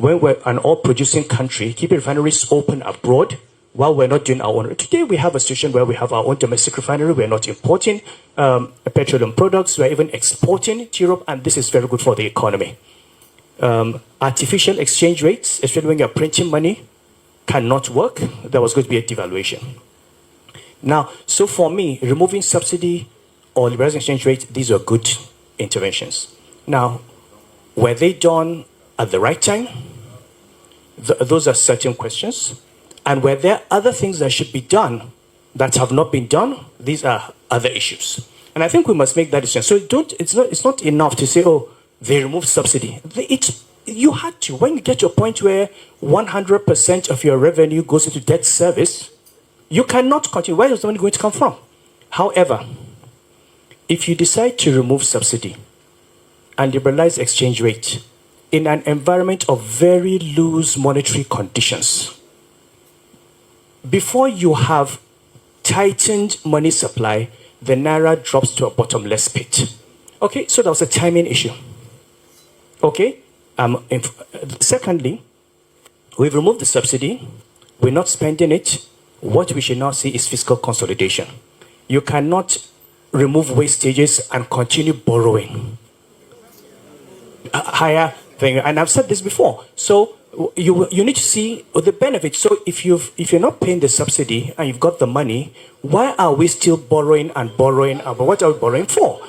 when we're an oil-producing country, keeping refineries open abroad while we're not doing our own. Today, we have a situation where we have our own domestic refinery. We're not importing petroleum products. We're even exporting to Europe, and this is very good for the economy. Artificial exchange rates, especially when you're printing money, cannot work. There was going to be a devaluation. Now, so for me, removing subsidy or liberalizing exchange rate, these are good interventions. Now, were they done at the right time? Those are certain questions. And were there other things that should be done that have not been done? These are other issues. And I think we must make that decision. So it's not enough to say, oh, they removed subsidy. You had to. When you get to a point where 100% of your revenue goes into debt service, you cannot continue. Where is the money going to come from? However, if you decide to remove subsidy and liberalize exchange rate in an environment of very loose monetary conditions, before you have tightened money supply, the naira drops to a bottomless pit. Okay, so that was a timing issue. Okay, secondly, we've removed the subsidy. We're not spending it. What we should now see is fiscal consolidation. You cannot remove wastages and continue borrowing higher thing. And I've said this before. So you need to see the benefits. So if you're not paying the subsidy and you've got the money, why are we still borrowing and borrowing? What are we borrowing for?